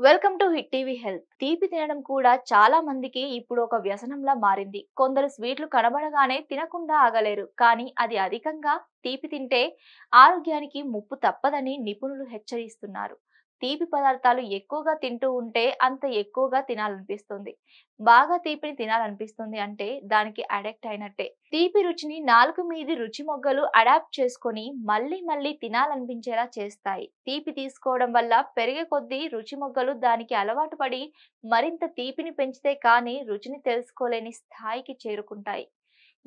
Welcome to hit TV health. తీపి తినడం కూడా చాలా మందికి ఇప్పుడు ఒక వ్యసనంలా మారింది. కొందరు స్వీట్లు కనబడగానే తినకుండా ఆగలేరు. కానీ అది అధికంగా తీపి తింటే ఆరోగ్యానికి ముప్పు తప్పదని నిపుణులు హెచ్చరిస్తున్నారు. తీపి పదార్థాలు ఎక్కువగా తింటూ ఉంటే అంత ఎక్కువగా తినాలనిపిస్తుంది. బాగా తీపిని తినాలనిపిస్తుంది అంటే దానికి అడిక్ట్ అయినట్టే. తీపి రుచిని నాలుక మీది రుచి మొగ్గలు అడాప్ట్ చేసుకొని మళ్ళీ మళ్ళీ తినాలనిపించేలా చేస్తాయి. తీపి తీసుకోవడం వల్ల పెరిగే కొద్దీ రుచి మొగ్గలు దానికి అలవాటు పడి మరింత తీపిని పెంచితే కానీ రుచిని తెలుసుకోలేని స్థాయికి చేరుకుంటాయి.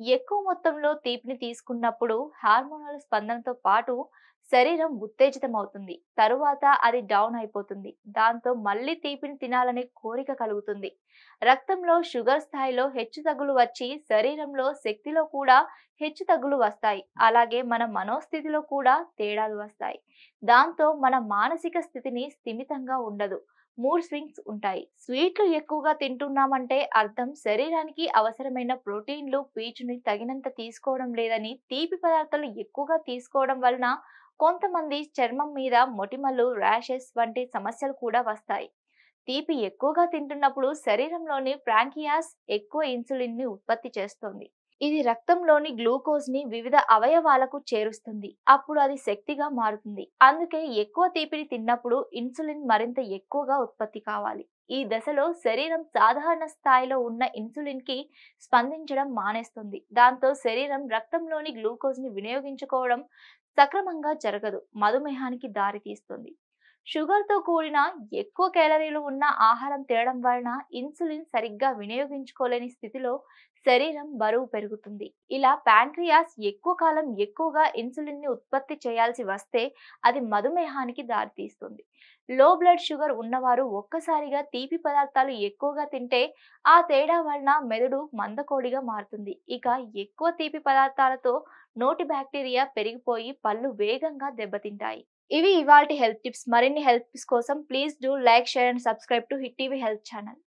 ఎక్కువ మొత్తంలో తీపిని తీసుకున్నప్పుడు హార్మోనల్ స్పందనతో పాటు శరీరం ఉత్తేజితమవుతుంది. తరువాత అది డౌన్ అయిపోతుంది. దాంతో మళ్ళీ తీపిని తినాలనే కోరిక కలుగుతుంది. రక్తంలో షుగర్ స్థాయిలో హెచ్చుతగ్గులు వచ్చి శరీరంలో శక్తిలో కూడా హెచ్చుతగ్గులు వస్తాయి. అలాగే మన మనోస్థితిలో కూడా తేడాలు వస్తాయి. దాంతో మన మానసిక స్థితిని స్థిమితంగా ఉండదు. మూడ్ స్వింగ్స్ ఉంటాయి. స్వీట్లు ఎక్కువగా తింటున్నామంటే అర్థం శరీరానికి అవసరమైన ప్రోటీన్లు, పీచుని తగినంత తీసుకోవడం లేదని. తీపి పదార్థాలు ఎక్కువగా తీసుకోవడం వలన కొంతమంది చర్మం మీద మొటిమలు, ర్యాషెస్ వంటి సమస్యలు కూడా వస్తాయి. తీపి ఎక్కువగా తింటున్నప్పుడు శరీరంలోని ప్రాంకియాస్ ఎక్కువ ఇన్సులిన్ ని ఉత్పత్తి చేస్తుంది. ఇది రక్తంలోని గ్లూకోజ్ ని వివిధ అవయవాలకు చేరుస్తుంది. అప్పుడు అది శక్తిగా మారుతుంది. అందుకే ఎక్కువ తీపిని తిన్నప్పుడు ఇన్సులిన్ మరింత ఎక్కువగా ఉత్పత్తి కావాలి. ఈ దశలో శరీరం సాధారణ స్థాయిలో ఉన్న ఇన్సులిన్ కి స్పందించడం మానేస్తుంది. దాంతో శరీరం రక్తంలోని గ్లూకోజ్ ని వినియోగించుకోవడం సక్రమంగా జరగదు. మధుమేహానికి దారితీస్తుంది. షుగర్తో కూడిన ఎక్కువ క్యాలరీలు ఉన్న ఆహారం తినడం వలన ఇన్సులిన్ సరిగ్గా వినియోగించుకోలేని స్థితిలో శరీరం బరువు పెరుగుతుంది. ఇలా ప్యాంక్రియాస్ ఎక్కువ కాలం ఎక్కువగా ఇన్సులిన్ ని ఉత్పత్తి చేయాల్సి వస్తే అది మధుమేహానికి దారితీస్తుంది. లో బ్లడ్ షుగర్ ఉన్నవారు ఒక్కసారిగా తీపి పదార్థాలు ఎక్కువగా తింటే ఆ తేడా వలన మెదడు మందకోడిగా మారుతుంది. ఇక ఎక్కువ తీపి పదార్థాలతో నోటి బ్యాక్టీరియా పెరిగిపోయి పళ్ళు వేగంగా దెబ్బతింటాయి. ఇవి ఇవాల్టి హెల్త్ టిప్స్. మరిన్ని హెల్త్ టిప్స్ కోసం please do like, share and subscribe to hit TV health channel.